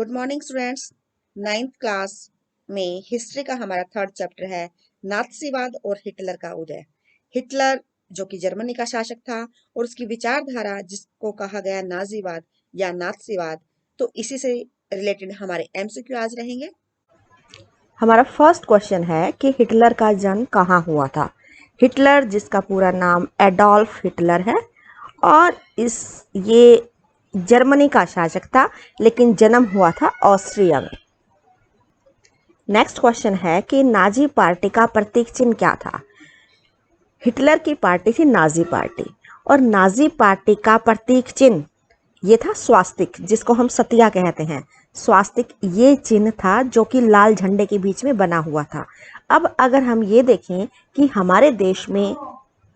Good morning students. 9th class में history का हमारा थर्ड चैप्टर है नात्सीवाद और हिटलर का उदय। हिटलर जो कि जर्मनी का शासक था और उसकी विचारधारा जिसको कहा गया नाजीवाद या नात्सीवाद, तो इसी से रिलेटेड हमारे एमसीक्यू आज रहेंगे। हमारा फर्स्ट क्वेश्चन है कि हिटलर का जन्म कहाँ हुआ था। हिटलर जिसका पूरा नाम एडोल्फ हिटलर है और ये जर्मनी का शासक था, लेकिन जन्म हुआ था ऑस्ट्रिया में। नेक्स्ट क्वेश्चन है कि नाजी पार्टी का प्रतीक चिन्ह क्या था। हिटलर की पार्टी थी नाजी पार्टी और नाजी पार्टी का प्रतीक चिन्ह ये था स्वास्तिक, जिसको हम सतिया कहते हैं। स्वास्तिक ये चिन्ह था जो कि लाल झंडे के बीच में बना हुआ था। अब अगर हम ये देखें कि हमारे देश में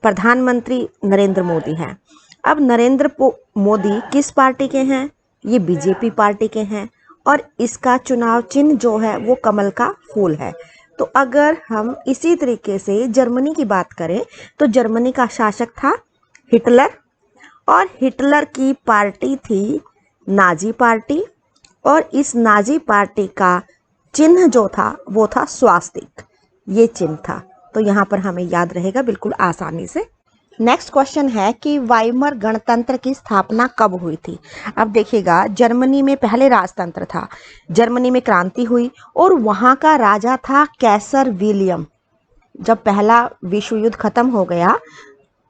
प्रधानमंत्री नरेंद्र मोदी हैं। अब नरेंद्र मोदी किस पार्टी के हैं? ये बीजेपी पार्टी के हैं और इसका चुनाव चिन्ह जो है वो कमल का फूल है। तो अगर हम इसी तरीके से जर्मनी की बात करें तो जर्मनी का शासक था हिटलर और हिटलर की पार्टी थी नाजी पार्टी और इस नाजी पार्टी का चिन्ह जो था वो था स्वास्तिक, ये चिन्ह था। तो यहाँ पर हमें याद रहेगा बिल्कुल आसानी से। नेक्स्ट क्वेश्चन है कि वाइमर गणतंत्र की स्थापना कब हुई थी। अब देखिएगा, जर्मनी में पहले राजतंत्र था, जर्मनी में क्रांति हुई और वहाँ का राजा था कैसर विलियम। जब पहला विश्व युद्ध खत्म हो गया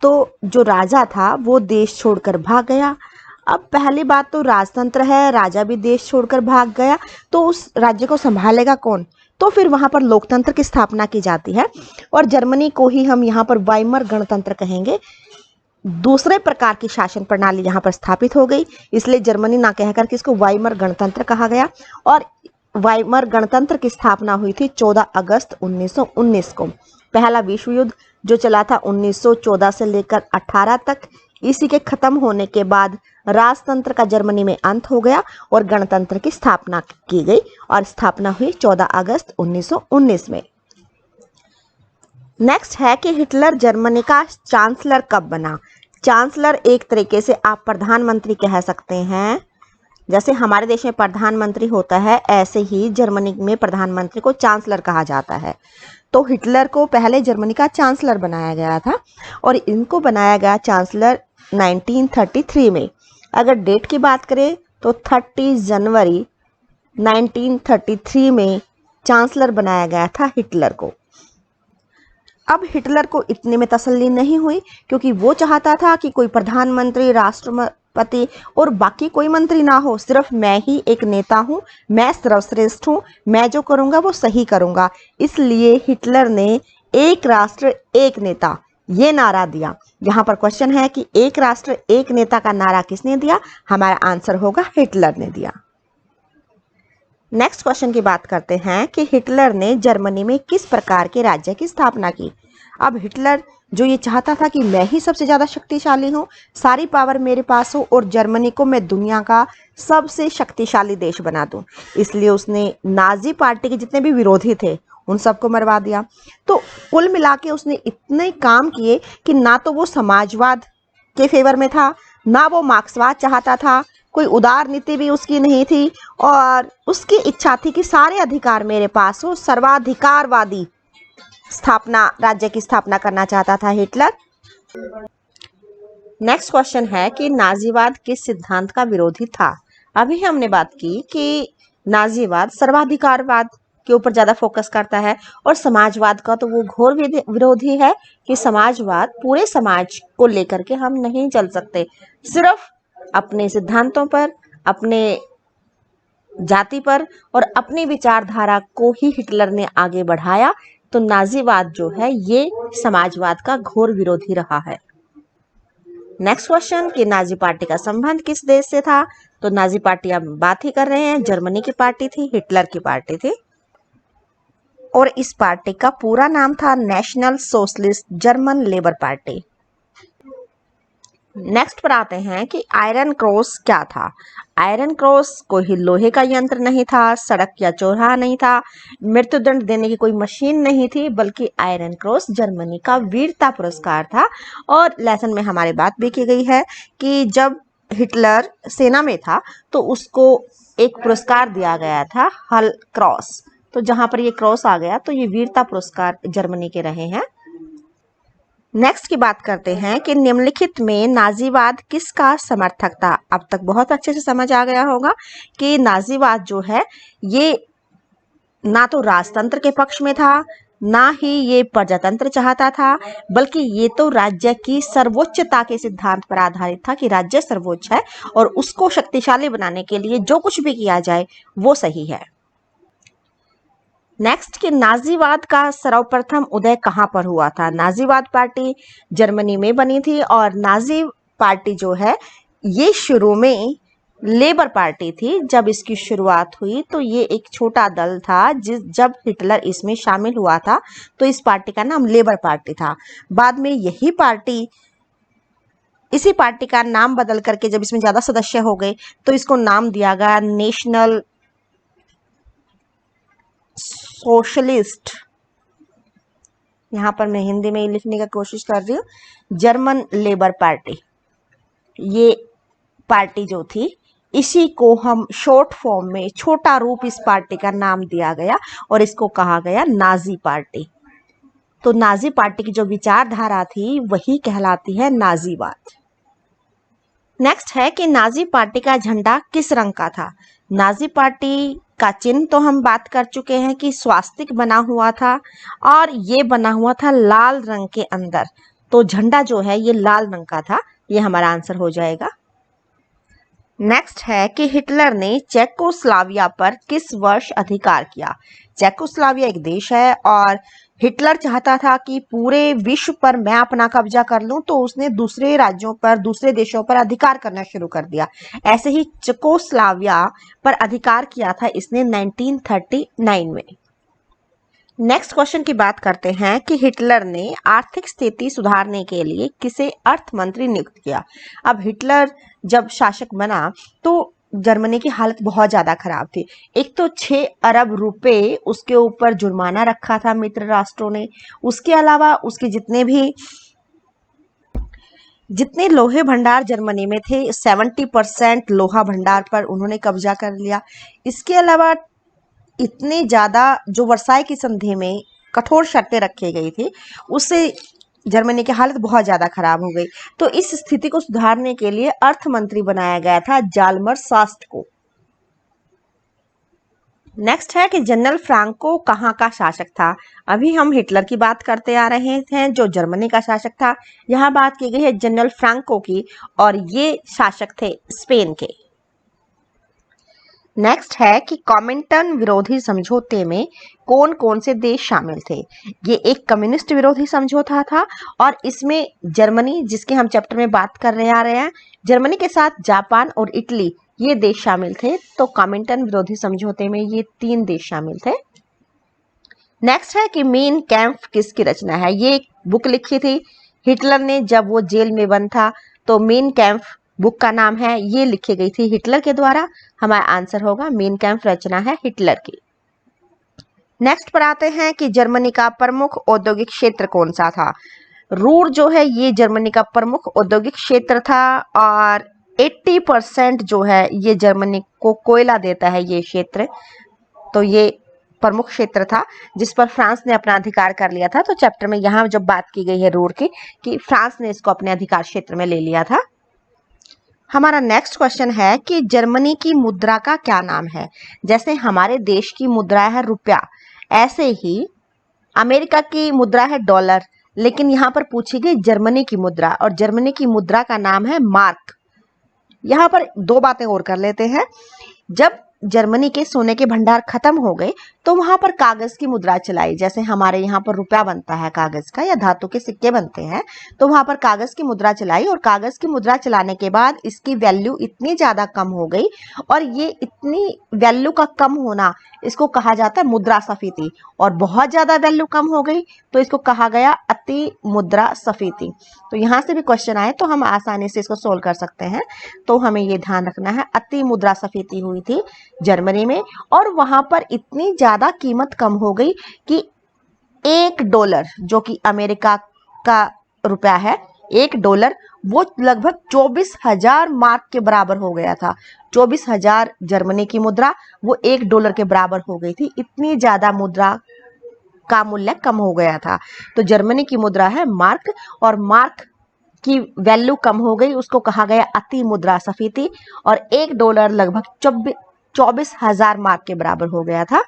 तो जो राजा था वो देश छोड़कर भाग गया। अब पहली बात तो राजतंत्र है, राजा भी देश छोड़कर भाग गया तो उस राज्य को संभालेगा कौन? तो फिर वहां पर लोकतंत्र की स्थापना की जाती है और जर्मनी को ही हम यहाँ पर वाइमर गणतंत्र कहेंगे। दूसरे प्रकार की शासन प्रणाली यहाँ पर स्थापित हो गई, इसलिए जर्मनी ना कहकर के इसको वाइमर गणतंत्र कहा गया। और वाइमर गणतंत्र की स्थापना हुई थी 14 अगस्त 1919 को। पहला विश्व युद्ध जो चला था 1914 से लेकर 18 तक, इसी के खत्म होने के बाद राजतंत्र का जर्मनी में अंत हो गया और गणतंत्र की स्थापना की गई और स्थापना हुई 14 अगस्त 1919 में। नेक्स्ट है कि हिटलर जर्मनी का चांसलर कब बना। चांसलर एक तरीके से आप प्रधानमंत्री कह सकते हैं। जैसे हमारे देश में प्रधानमंत्री होता है, ऐसे ही जर्मनी में प्रधानमंत्री को चांसलर कहा जाता है। तो हिटलर को पहले जर्मनी का चांसलर बनाया गया था और इनको बनाया गया चांसलर 1933 में। अगर डेट की बात करें तो 30 जनवरी 1933 में चांसलर बनाया गया था हिटलर को। अब हिटलर को इतने में तसल्ली नहीं हुई क्योंकि वो चाहता था कि कोई प्रधानमंत्री, राष्ट्रपति और बाकी कोई मंत्री ना हो, सिर्फ मैं ही एक नेता हूँ, मैं सर्वश्रेष्ठ हूँ, मैं जो करूँगा वो सही करूँगा। इसलिए हिटलर ने एक राष्ट्र एक नेता ये नारा दिया। यहाँ पर क्वेश्चन है कि एक राष्ट्र एक नेता का नारा किसने दिया? हमारा आंसर होगा हिटलर ने दिया। नेक्स्ट क्वेश्चन की बात करते हैं कि हिटलर ने जर्मनी में किस प्रकार के राज्य की स्थापना की। अब हिटलर जो ये चाहता था कि मैं ही सबसे ज़्यादा शक्तिशाली हूँ, सारी पावर मेरे पास हो और जर्मनी को मैं दुनिया का सबसे शक्तिशाली देश बना दूँ, इसलिए उसने नाजी पार्टी के जितने भी विरोधी थे उन सबको मरवा दिया। तो कुल मिला के उसने इतने काम किए कि ना तो वो समाजवाद के फेवर में था, ना वो मार्क्सवाद चाहता था, कोई उदार नीति भी उसकी नहीं थी और उसकी इच्छा थी कि सारे अधिकार मेरे पास हो, सर्वाधिकारवादी राज्य की स्थापना करना चाहता था हिटलर। नेक्स्ट क्वेश्चन है कि नाजीवाद किस सिद्धांत का विरोधी था। अभी हमने बात की कि नाजीवाद सर्वाधिकारवाद के ऊपर ज्यादा फोकस करता है और समाजवाद का तो वो घोर विरोधी है कि समाजवाद पूरे समाज को लेकर के हम नहीं चल सकते, सिर्फ अपने सिद्धांतों पर, अपने जाति पर और अपनी विचारधारा को ही हिटलर ने आगे बढ़ाया। तो नाजीवाद जो है ये समाजवाद का घोर विरोधी रहा है। नेक्स्ट क्वेश्चन कि नाजी पार्टी का संबंध किस देश से था। तो नाजी पार्टी अब बात ही कर रहे हैं, जर्मनी की पार्टी थी, हिटलर की पार्टी थी और इस पार्टी का पूरा नाम था national socialist German labour party. Next पर आते हैं कि आयरन क्रॉस क्या था। आयरन क्रॉस कोई लोहे का यंत्र नहीं था, सड़क या चौराहा नहीं था, मृत्युदंड देने की कोई मशीन नहीं थी, बल्कि आयरन क्रॉस जर्मनी का वीरता पुरस्कार था। और लेसन में हमारी बात भी की गई है कि जब हिटलर सेना में था तो उसको एक पुरस्कार दिया गया था, हल क्रॉस। तो जहां पर ये क्रॉस आ गया तो ये वीरता पुरस्कार जर्मनी के रहे हैं। नेक्स्ट की बात करते हैं कि निम्नलिखित में नाजीवाद किसका समर्थक था। अब तक बहुत अच्छे से समझ आ गया होगा कि नाजीवाद जो है ये ना तो राजतंत्र के पक्ष में था, ना ही ये प्रजातंत्र चाहता था, बल्कि ये तो राज्य की सर्वोच्चता के सिद्धांत पर आधारित था कि राज्य सर्वोच्च है और उसको शक्तिशाली बनाने के लिए जो कुछ भी किया जाए वो सही है। नेक्स्ट कि नाजीवाद का सर्वप्रथम उदय कहां पर हुआ था। नाजीवाद पार्टी जर्मनी में बनी थी और नाजी पार्टी जो है ये शुरू में लेबर पार्टी थी। जब इसकी शुरुआत हुई तो ये एक छोटा दल था। जब हिटलर इसमें शामिल हुआ था तो इस पार्टी का नाम लेबर पार्टी था। बाद में इसी पार्टी का नाम बदल करके जब इसमें ज्यादा सदस्य हो गए तो इसको नाम दिया गया नेशनल सोशलिस्ट। यहां पर मैं हिंदी में लिखने की कोशिश कर रही हूँ, जर्मन लेबर पार्टी। ये पार्टी जो थी इसी को हम शॉर्ट फॉर्म में छोटा रूप इस पार्टी का नाम दिया गया और इसको कहा गया नाजी पार्टी। तो नाजी पार्टी की जो विचारधारा थी वही कहलाती है नाजीवाद। नेक्स्ट है कि नाजी पार्टी का झंडा किस रंग का था। नाजी पार्टी का चिन्ह तो हम बात कर चुके हैं कि स्वास्तिक बना हुआ था और ये बना हुआ था लाल रंग के अंदर। तो झंडा जो है ये लाल रंग का था। ये हमारा आंसर हो जाएगा। नेक्स्ट है कि हिटलर ने चेकोस्लोवाकिया पर किस वर्ष अधिकार किया। चेकोस्लोवाकिया एक देश है और हिटलर चाहता था कि पूरे विश्व पर मैं अपना कब्जा कर लूं, तो उसने दूसरे राज्यों पर, दूसरे देशों पर अधिकार करना शुरू कर दिया। ऐसे ही चेकोस्लोवाकिया पर अधिकार किया था इसने 1939 में। नेक्स्ट क्वेश्चन की बात करते हैं कि हिटलर ने आर्थिक स्थिति सुधारने के लिए किसे अर्थ मंत्री नियुक्त किया। अब हिटलर जब शासक बना तो जर्मनी की हालत बहुत ज्यादा खराब थी। एक तो 6 अरब रुपए उसके ऊपर जुर्माना रखा था मित्र राष्ट्रों ने। उसके अलावा उसके जितने लोहे भंडार जर्मनी में थे 70% लोहा भंडार पर उन्होंने कब्जा कर लिया। इसके अलावा इतनी ज्यादा जो वर्साई की संधि में कठोर शर्तें रखी गई थी उससे जर्मनी की हालत बहुत ज्यादा खराब हो गई। तो इस स्थिति को सुधारने के लिए अर्थ मंत्री बनाया गया था जाल्मर सास्ट को। नेक्स्ट है कि जनरल फ्रांको कहाँ का शासक था। अभी हम हिटलर की बात करते आ रहे हैं जो जर्मनी का शासक था। यहाँ बात की गई है जनरल फ्रांको की और ये शासक थे स्पेन के। नेक्स्ट है कि कॉमिंटन विरोधी समझौते में कौन कौन से देश शामिल थे। ये एक कम्युनिस्ट विरोधी समझौता था और इसमें जर्मनी, जिसके हम चैप्टर में बात कर रहे आ रहे हैं, जर्मनी के साथ जापान और इटली ये देश शामिल थे। तो कॉमिंटन विरोधी समझौते में ये 3 देश शामिल थे। नेक्स्ट है कि मेन कैंप किसकी रचना है। ये एक बुक लिखी थी हिटलर ने जब वो जेल में बंद था। तो मेन कैंप बुक का नाम है, ये लिखी गई थी हिटलर के द्वारा। हमारा आंसर होगा मेन कैंप रचना है हिटलर की। नेक्स्ट पर आते हैं कि जर्मनी का प्रमुख औद्योगिक क्षेत्र कौन सा था। रूर जो है ये जर्मनी का प्रमुख औद्योगिक क्षेत्र था और 80% जो है ये जर्मनी को कोयला देता है ये क्षेत्र। तो ये प्रमुख क्षेत्र था जिस पर फ्रांस ने अपना अधिकार कर लिया था। तो चैप्टर में यहाँ जब बात की गई है रूर की कि फ्रांस ने इसको अपने अधिकार क्षेत्र में ले लिया था। हमारा नेक्स्ट क्वेश्चन है कि जर्मनी की मुद्रा का क्या नाम है। जैसे हमारे देश की मुद्रा है रुपया, ऐसे ही अमेरिका की मुद्रा है डॉलर, लेकिन यहाँ पर पूछी गई जर्मनी की मुद्रा और जर्मनी की मुद्रा का नाम है मार्क। यहाँ पर 2 बातें और कर लेते हैं। जब जर्मनी के सोने के भंडार खत्म हो गए तो वहां पर कागज की मुद्रा चलाई। जैसे हमारे यहाँ पर रुपया बनता है कागज का या धातु के सिक्के बनते हैं, तो वहां पर कागज की मुद्रा चलाई और कागज की मुद्रा चलाने के बाद इसकी वैल्यू इतनी ज्यादा कम हो गई और ये इतनी वैल्यू का कम होना इसको कहा जाता है मुद्रास्फीति। और बहुत ज्यादा वैल्यू कम हो गई तो इसको कहा गया अति मुद्रास्फीति। तो यहाँ से भी क्वेश्चन आए तो हम आसानी से इसको सोल्व कर सकते हैं। तो हमें ये ध्यान रखना है, अति मुद्रास्फीति हुई थी जर्मनी में और वहां पर इतनी ज्यादा कीमत कम हो गई कि $1 जो कि अमेरिका का रुपया है, $1 वो लगभग 24,000 मार्क के बराबर हो गया था। 24,000 जर्मनी की मुद्रा वो $1 के बराबर हो गई थी। इतनी ज्यादा मुद्रा का मूल्य कम हो गया था। तो जर्मनी की मुद्रा है मार्क, और मार्क की वैल्यू कम हो गई, उसको कहा गया अति मुद्रास्फीति, और $1 लगभग 24,000 मार्क के बराबर हो गया था।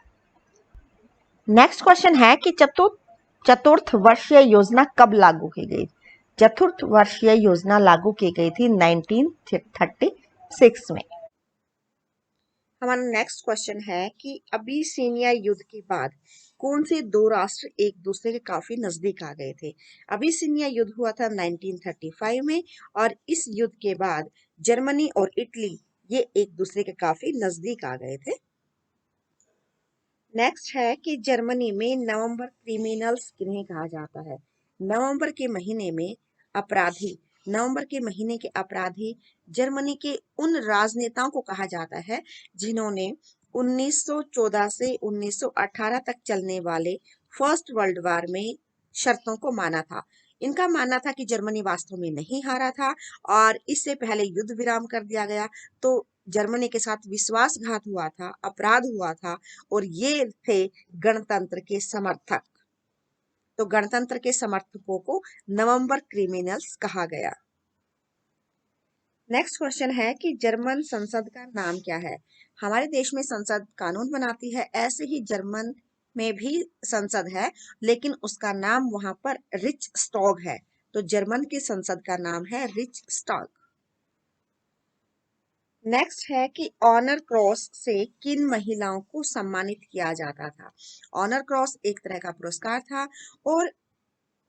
नेक्स्ट क्वेश्चन है कि चतुर्थ वर्षीय योजना कब लागू की गई? चतुर्थ वर्षीय योजना लागू की गई थी 1936 में। हमारा नेक्स्ट क्वेश्चन है कि अबिसिनिया युद्ध के बाद कौन से दो राष्ट्र एक दूसरे के काफी नजदीक आ गए थे? अबिसिनिया युद्ध हुआ था 1935 में, और इस युद्ध के बाद जर्मनी और इटली ये एक दूसरे के काफी नजदीक आ गए थे। नेक्स्ट है कि जर्मनी में नवंबर क्रिमिनल्स किन्हें कहा जाता है? नवंबर के महीने में अपराधी नवंबर के महीने के अपराधी जर्मनी के उन राजनेताओं को कहा जाता है जिन्होंने 1914 से 1918 तक चलने वाले फर्स्ट वर्ल्ड वॉर में शर्तों को माना था। इनका मानना था कि जर्मनी वास्तव में नहीं हारा था और इससे पहले युद्ध विराम कर दिया गया, तो जर्मनी के साथ विश्वासघात हुआ था, अपराध हुआ था, और ये थे गणतंत्र के समर्थक। तो गणतंत्र के समर्थकों को नवंबर क्रिमिनल्स कहा गया। नेक्स्ट क्वेश्चन है कि जर्मन संसद का नाम क्या है? हमारे देश में संसद कानून बनाती है, ऐसे ही जर्मन में भी संसद है, लेकिन उसका नाम वहां पर रिचस्टॉग है। तो जर्मन की संसद का नाम है रिचस्टॉग। नेक्स्ट है कि ऑनर क्रॉस से किन महिलाओं को सम्मानित किया जाता था? ऑनर क्रॉस एक तरह का पुरस्कार था और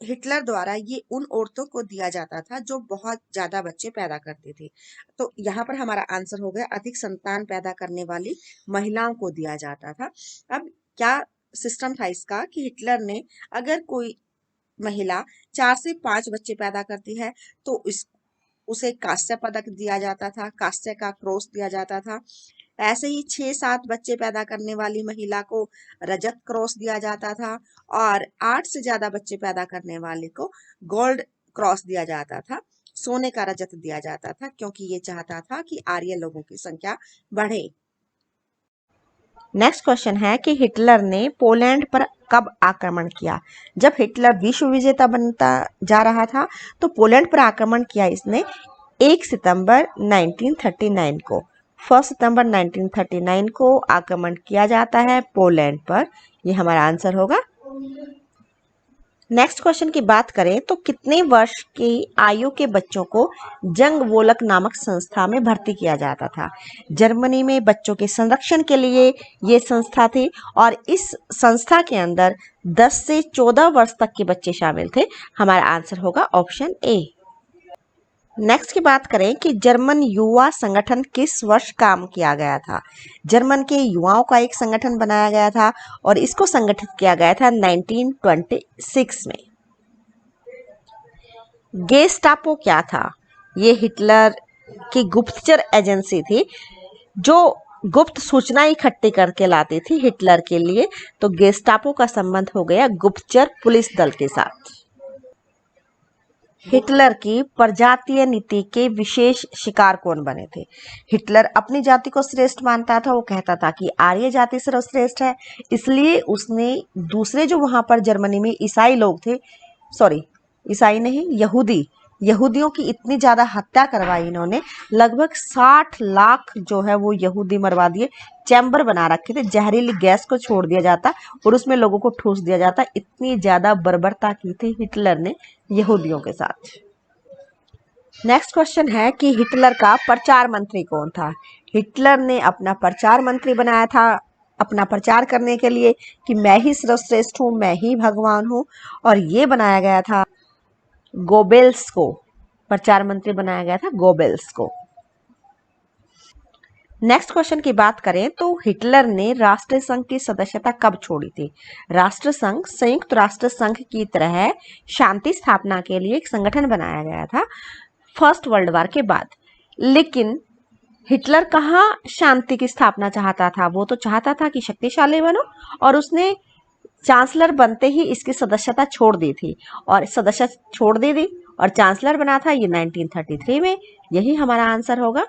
हिटलर द्वारा ये उन औरतों को दिया जाता था जो बहुत ज्यादा बच्चे पैदा करती थी। तो यहाँ पर हमारा आंसर हो गया अधिक संतान पैदा करने वाली महिलाओं को दिया जाता था। अब क्या सिस्टम था इसका कि हिटलर ने अगर कोई महिला 4 से 5 बच्चे पैदा करती है तो उसे कांस्य पदक दिया जाता था, कांस्य का क्रॉस दिया जाता था। ऐसे ही 6-7 बच्चे पैदा करने वाली महिला को रजत क्रॉस दिया जाता था, और 8 से ज्यादा बच्चे पैदा करने वाले को गोल्ड क्रॉस दिया जाता था, सोने का रजत दिया जाता था, क्योंकि ये चाहता था कि आर्य लोगों की संख्या बढ़े। नेक्स्ट क्वेश्चन है कि हिटलर ने पोलैंड पर कब आक्रमण किया? जब हिटलर विश्व विजेता बनता जा रहा था तो पोलैंड पर आक्रमण किया इसने 1 सितंबर 1939 को। 1 सितंबर 1939 को आक्रमण किया जाता है पोलैंड पर। ये हमारा आंसर होगा। नेक्स्ट क्वेश्चन की बात करें तो कितने वर्ष की आयु के बच्चों को जंग वोलक नामक संस्था में भर्ती किया जाता था? जर्मनी में बच्चों के संरक्षण के लिए ये संस्था थी, और इस संस्था के अंदर 10 से 14 वर्ष तक के बच्चे शामिल थे। हमारा आंसर होगा ऑप्शन ए। नेक्स्ट की बात करें कि जर्मन युवा संगठन किस वर्ष काम किया गया था? जर्मन के युवाओं का एक संगठन बनाया गया था और इसको संगठित किया गया था 1926 में। गेस्टापो क्या था? ये हिटलर की गुप्तचर एजेंसी थी जो गुप्त सूचना इकट्ठी करके लाती थी हिटलर के लिए। तो गेस्टापो का संबंध हो गया गुप्तचर पुलिस दल के साथ। हिटलर की प्रजातीय नीति के विशेष शिकार कौन बने थे? हिटलर अपनी जाति को श्रेष्ठ मानता था। वो कहता था कि आर्य जाति सर्वश्रेष्ठ है, इसलिए उसने दूसरे जो वहां पर जर्मनी में ईसाई लोग थे, सॉरी ईसाई नहीं, यहूदियों की इतनी ज्यादा हत्या करवाई इन्होंने। लगभग 60 लाख जो है वो यहूदी मरवा दिए। चैम्बर बना रखे थे, जहरीली गैस को छोड़ दिया जाता और उसमें लोगों को ठूस दिया जाता। इतनी ज्यादा बर्बरता की थी हिटलर ने यहूदियों के साथ। नेक्स्ट क्वेश्चन है कि हिटलर का प्रचार मंत्री कौन था? हिटलर ने अपना प्रचार मंत्री बनाया था अपना प्रचार करने के लिए कि मैं ही सर्वश्रेष्ठ हूँ, मैं ही भगवान हूँ, और ये बनाया गया था गोबेल्स को। प्रचार मंत्री बनाया गया था गोबेल्स को। नेक्स्ट क्वेश्चन की बात करें तो हिटलर ने राष्ट्र संघ की सदस्यता कब छोड़ी थी? राष्ट्र संघ संयुक्त राष्ट्र संघ की तरह शांति स्थापना के लिए एक संगठन बनाया गया था फर्स्ट वर्ल्ड वॉर के बाद। लेकिन हिटलर कहाँ शांति की स्थापना चाहता था? वो तो चाहता था कि शक्तिशाली बनो, और उसने चांसलर बनते ही इसकी सदस्यता छोड़ दी थी, और सदस्यता छोड़ दी थी और चांसलर बना था ये 1933 में। यही हमारा आंसर होगा।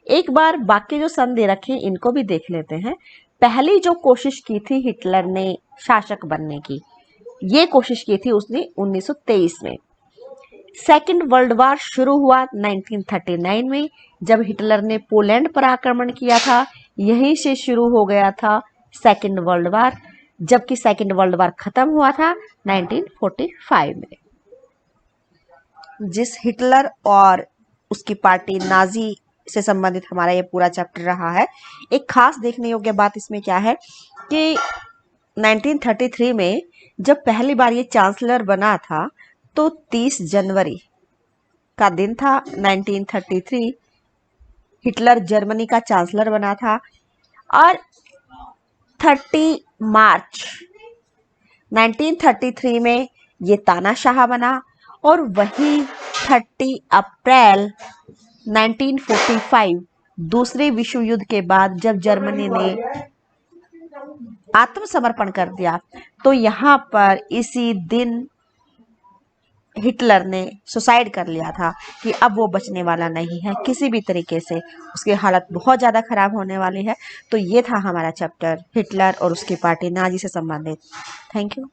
एक बार बाकी जो सन दे रखे हैं इनको भी देख लेते हैं। पहली जो कोशिश की थी हिटलर ने शासक बनने की, ये कोशिश की थी उसने 1923 में। सेकेंड वर्ल्ड वार शुरू हुआ 1939 में, जब हिटलर ने पोलैंड पर आक्रमण किया था। यहीं से शुरू हो गया था सेकेंड वर्ल्ड वार, जबकि सेकेंड वर्ल्ड वार खत्म हुआ था 1945 में। जिस हिटलर और उसकी पार्टी नाजी से संबंधित हमारा ये पूरा चैप्टर रहा है, एक खास देखने योग्य बात इसमें क्या है कि 1933 में जब पहली बार ये चांसलर बना था तो 30 जनवरी का दिन था 1933। हिटलर जर्मनी का चांसलर बना था और 30 मार्च 1933 में ये तानाशाह बना, और वही 30 अप्रैल 1945 दूसरे विश्व युद्ध के बाद जब जर्मनी ने आत्मसमर्पण कर दिया, तो यहाँ पर इसी दिन हिटलर ने सुसाइड कर लिया था कि अब वो बचने वाला नहीं है किसी भी तरीके से, उसकी हालत बहुत ज़्यादा खराब होने वाली है। तो ये था हमारा चैप्टर हिटलर और उसकी पार्टी नाजी से संबंधित। Thank you.